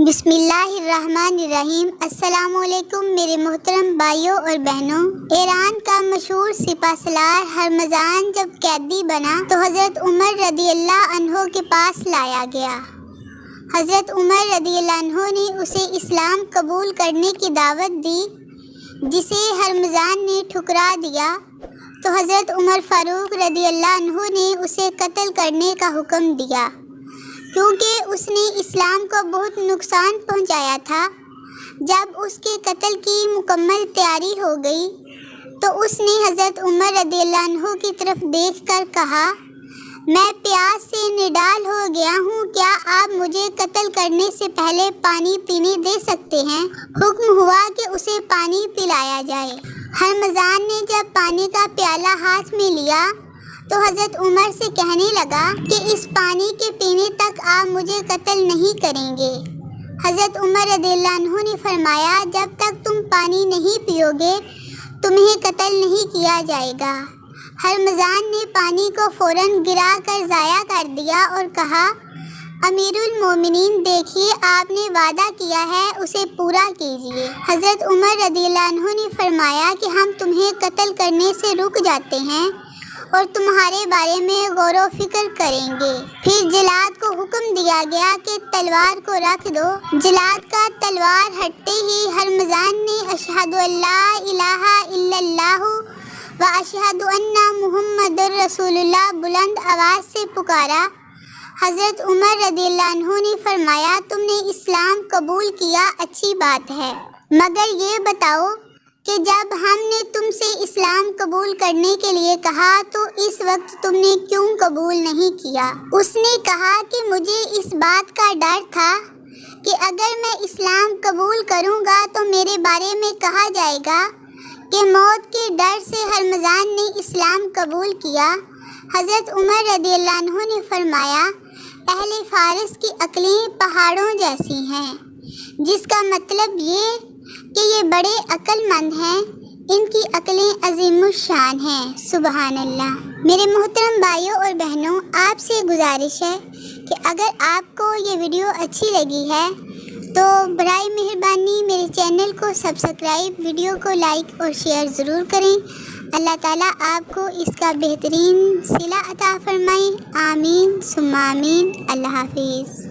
بسم اللہ الرحمن الرحیم۔ السلام علیکم میرے محترم بھائیوں اور بہنوں۔ ایران کا مشہور سپہ سالار ہرمزان جب قیدی بنا تو حضرت عمر رضی اللہ عنہ کے پاس لایا گیا۔ حضرت عمر رضی اللہ عنہ نے اسے اسلام قبول کرنے کی دعوت دی، جسے ہرمزان نے ٹھکرا دیا تو حضرت عمر فاروق رضی اللہ عنہ نے اسے قتل کرنے کا حکم دیا، کیونکہ اس نے اسلام کو بہت نقصان پہنچایا تھا۔ جب اس کے قتل کی مکمل تیاری ہو گئی تو اس نے حضرت عمر رضی اللہ عنہ کی طرف دیکھ کر کہا، میں پیاس سے نڈال ہو گیا ہوں، کیا آپ مجھے قتل کرنے سے پہلے پانی پینے دے سکتے ہیں؟ حکم ہوا کہ اسے پانی پلایا جائے۔ ہرمزان نے جب پانی کا پیالہ ہاتھ میں لیا تو حضرت عمر سے کہنے لگا کہ اس پانی کے پینے تک آپ مجھے قتل نہیں کریں گے۔ حضرت عمر رضی اللہ عنہ نے فرمایا، جب تک تم پانی نہیں پیو گے تمہیں قتل نہیں کیا جائے گا۔ ہرمزان نے پانی کو فوراً گرا کر ضائع کر دیا اور کہا، امیر المومنین دیکھیے، آپ نے وعدہ کیا ہے اسے پورا کیجیے۔ حضرت عمر رضی اللہ عنہ نے فرمایا کہ ہم تمہیں قتل کرنے سے رک جاتے ہیں اور تمہارے بارے میں غور و فکر کریں گے۔ پھر جلاد کو حکم دیا گیا کہ تلوار کو رکھ دو۔ جلاد کا تلوار ہٹتے ہی ہرمزان نے اشہد ان لا الہ الا اللہ و اشہد ان محمد رسول اللہ بلند آواز سے پکارا۔ حضرت عمر رضی اللہ عنہ نے فرمایا، تم نے اسلام قبول کیا، اچھی بات ہے، مگر یہ بتاؤ کہ جب ہم نے تم سے اسلام قبول کرنے کے لیے کہا تو اس وقت تم نے کیوں قبول نہیں کیا؟ اس نے کہا کہ مجھے اس بات کا ڈر تھا کہ اگر میں اسلام قبول کروں گا تو میرے بارے میں کہا جائے گا کہ موت کے ڈر سے ہرمزان نے اسلام قبول کیا۔ حضرت عمر رضی اللہ عنہ نے فرمایا، اہل فارس کی عقلیں پہاڑوں جیسی ہیں، جس کا مطلب یہ کہ یہ بڑے عقل مند ہیں، ان کی عقلیں عظیم الشان ہیں۔ سبحان اللہ۔ میرے محترم بھائیوں اور بہنوں، آپ سے گزارش ہے کہ اگر آپ کو یہ ویڈیو اچھی لگی ہے تو برائے مہربانی میرے چینل کو سبسکرائب، ویڈیو کو لائک اور شیئر ضرور کریں۔ اللہ تعالیٰ آپ کو اس کا بہترین صلہ عطا فرمائے۔ آمین ثم آمین۔ اللہ حافظ۔